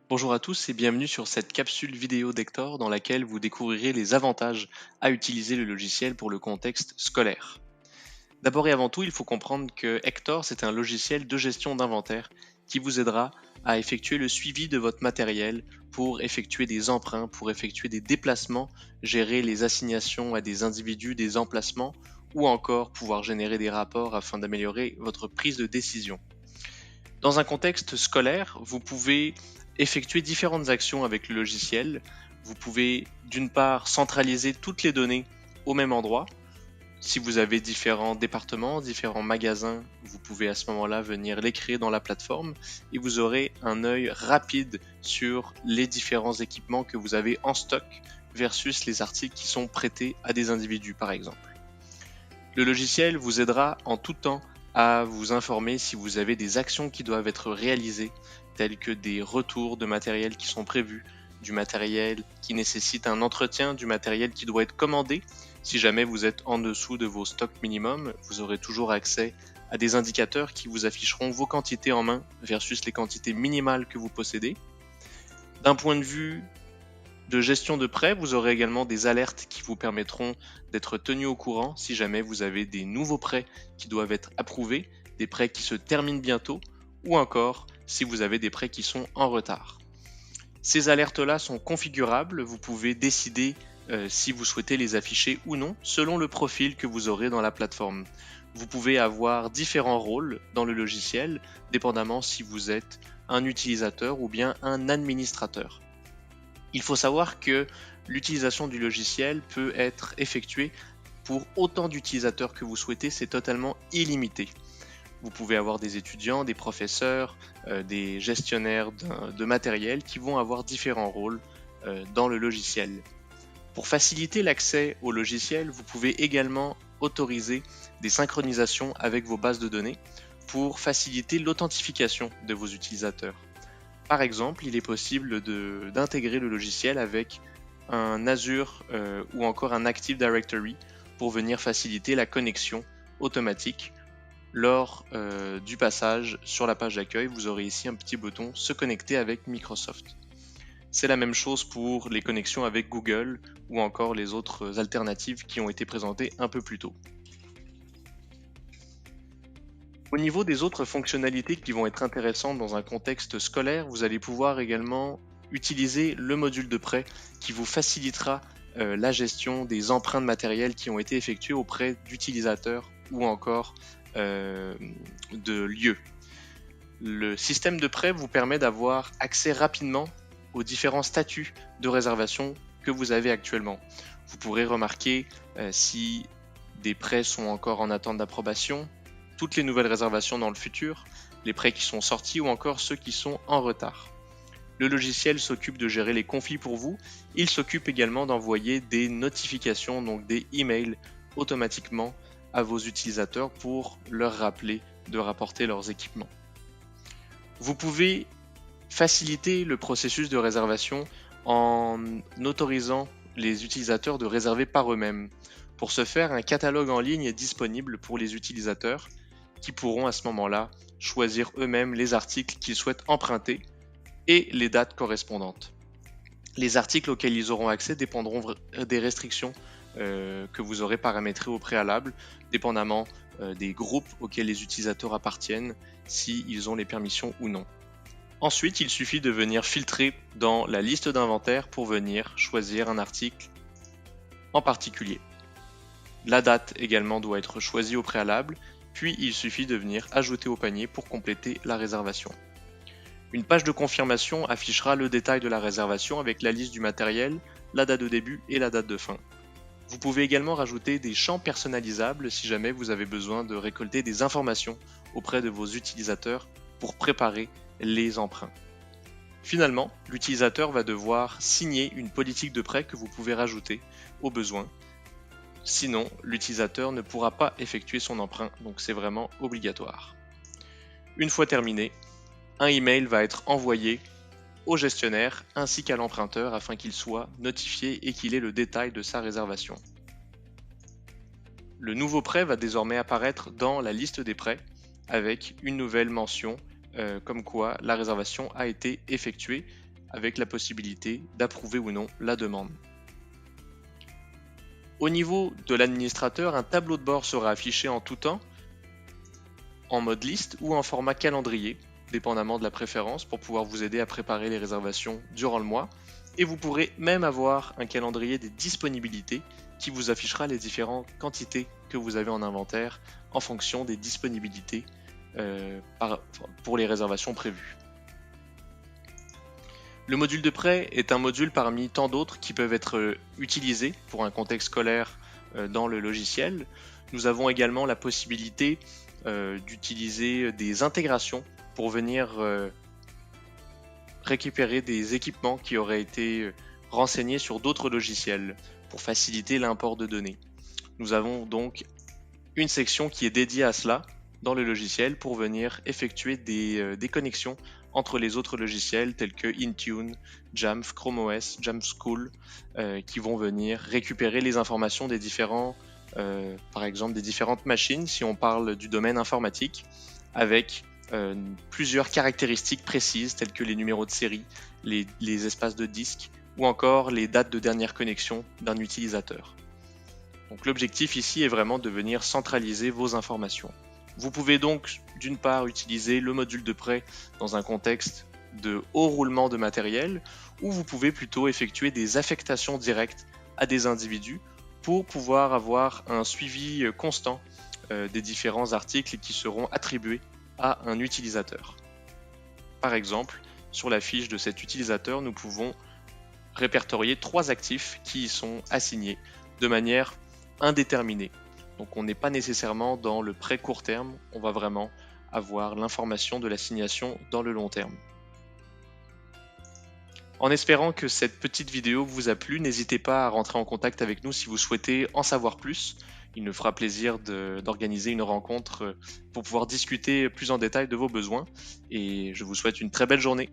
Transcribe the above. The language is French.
Bonjour à tous et bienvenue sur cette capsule vidéo d'Hector dans laquelle vous découvrirez les avantages à utiliser le logiciel pour le contexte scolaire. D'abord et avant tout, il faut comprendre que Hector, c'est un logiciel de gestion d'inventaire qui vous aidera à effectuer le suivi de votre matériel pour effectuer des emprunts, pour effectuer des déplacements, gérer les assignations à des individus, des emplacements ou encore pouvoir générer des rapports afin d'améliorer votre prise de décision. Dans un contexte scolaire, vous pouvez effectuer différentes actions avec le logiciel. Vous pouvez d'une part centraliser toutes les données au même endroit. Si vous avez différents départements, différents magasins, vous pouvez à ce moment-là venir les créer dans la plateforme et vous aurez un œil rapide sur les différents équipements que vous avez en stock versus les articles qui sont prêtés à des individus par exemple. Le logiciel vous aidera en tout temps à vous informer si vous avez des actions qui doivent être réalisées, telles que des retours de matériel qui sont prévus, du matériel qui nécessite un entretien, du matériel qui doit être commandé. Si jamais vous êtes en dessous de vos stocks minimum, vous aurez toujours accès à des indicateurs qui vous afficheront vos quantités en main versus les quantités minimales que vous possédez. D'un point de vue de gestion de prêt, vous aurez également des alertes qui vous permettront d'être tenu au courant si jamais vous avez des nouveaux prêts qui doivent être approuvés, des prêts qui se terminent bientôt, ou encore si vous avez des prêts qui sont en retard. Ces alertes-là sont configurables, vous pouvez décider si vous souhaitez les afficher ou non selon le profil que vous aurez dans la plateforme. Vous pouvez avoir différents rôles dans le logiciel, dépendamment si vous êtes un utilisateur ou bien un administrateur. Il faut savoir que l'utilisation du logiciel peut être effectuée pour autant d'utilisateurs que vous souhaitez, c'est totalement illimité. Vous pouvez avoir des étudiants, des professeurs, des gestionnaires de matériel qui vont avoir différents rôles dans le logiciel. Pour faciliter l'accès au logiciel, vous pouvez également autoriser des synchronisations avec vos bases de données pour faciliter l'authentification de vos utilisateurs. Par exemple, il est possible d'intégrer le logiciel avec un Azure ou encore un Active Directory pour venir faciliter la connexion automatique lors du passage sur la page d'accueil. Vous aurez ici un petit bouton se connecter avec Microsoft. C'est la même chose pour les connexions avec Google ou encore les autres alternatives qui ont été présentées un peu plus tôt. Au niveau des autres fonctionnalités qui vont être intéressantes dans un contexte scolaire, vous allez pouvoir également utiliser le module de prêt qui vous facilitera la gestion des emprunts de matériel qui ont été effectués auprès d'utilisateurs ou encore de lieux. Le système de prêt vous permet d'avoir accès rapidement aux différents statuts de réservation que vous avez actuellement. Vous pourrez remarquer si des prêts sont encore en attente d'approbation, toutes les nouvelles réservations dans le futur, les prêts qui sont sortis ou encore ceux qui sont en retard. Le logiciel s'occupe de gérer les conflits pour vous. Il s'occupe également d'envoyer des notifications, donc des emails automatiquement à vos utilisateurs pour leur rappeler de rapporter leurs équipements. Vous pouvez faciliter le processus de réservation en autorisant les utilisateurs de réserver par eux-mêmes. Pour ce faire, un catalogue en ligne est disponible pour les utilisateurs qui pourront à ce moment-là choisir eux-mêmes les articles qu'ils souhaitent emprunter et les dates correspondantes. Les articles auxquels ils auront accès dépendront des restrictions que vous aurez paramétrées au préalable, dépendamment des groupes auxquels les utilisateurs appartiennent, s'ils ont les permissions ou non. Ensuite, il suffit de venir filtrer dans la liste d'inventaire pour venir choisir un article en particulier. La date également doit être choisie au préalable, puis il suffit de venir ajouter au panier pour compléter la réservation. Une page de confirmation affichera le détail de la réservation avec la liste du matériel, la date de début et la date de fin. Vous pouvez également rajouter des champs personnalisables si jamais vous avez besoin de récolter des informations auprès de vos utilisateurs pour préparer les emprunts. Finalement, l'utilisateur va devoir signer une politique de prêt que vous pouvez rajouter au besoin. Sinon, l'utilisateur ne pourra pas effectuer son emprunt, donc c'est vraiment obligatoire. Une fois terminé, un email va être envoyé au gestionnaire ainsi qu'à l'emprunteur afin qu'il soit notifié et qu'il ait le détail de sa réservation. Le nouveau prêt va désormais apparaître dans la liste des prêts avec une nouvelle mention comme quoi la réservation a été effectuée avec la possibilité d'approuver ou non la demande. Au niveau de l'administrateur, un tableau de bord sera affiché en tout temps, en mode liste ou en format calendrier, dépendamment de la préférence, pour pouvoir vous aider à préparer les réservations durant le mois. Et vous pourrez même avoir un calendrier des disponibilités qui vous affichera les différentes quantités que vous avez en inventaire en fonction des disponibilités pour les réservations prévues. Le module de prêt est un module parmi tant d'autres qui peuvent être utilisés pour un contexte scolaire dans le logiciel. Nous avons également la possibilité d'utiliser des intégrations pour venir récupérer des équipements qui auraient été renseignés sur d'autres logiciels pour faciliter l'import de données. Nous avons donc une section qui est dédiée à cela dans le logiciel pour venir effectuer des connexions entre les autres logiciels tels que Intune, Jamf, Chrome OS, Jamf School, qui vont venir récupérer les informations des différents, par exemple des différentes machines, si on parle du domaine informatique, avec plusieurs caractéristiques précises telles que les numéros de série, les espaces de disque ou encore les dates de dernière connexion d'un utilisateur. Donc l'objectif ici est vraiment de venir centraliser vos informations. Vous pouvez donc d'une part utiliser le module de prêt dans un contexte de haut roulement de matériel, ou vous pouvez plutôt effectuer des affectations directes à des individus pour pouvoir avoir un suivi constant des différents articles qui seront attribués à un utilisateur. Par exemple, sur la fiche de cet utilisateur, nous pouvons répertorier 3 actifs qui y sont assignés de manière indéterminée. Donc on n'est pas nécessairement dans le prêt court terme, on va vraiment avoir l'information de l'assignation dans le long terme. En espérant que cette petite vidéo vous a plu, n'hésitez pas à rentrer en contact avec nous si vous souhaitez en savoir plus. Il nous fera plaisir d'organiser une rencontre pour pouvoir discuter plus en détail de vos besoins. Et je vous souhaite une très belle journée.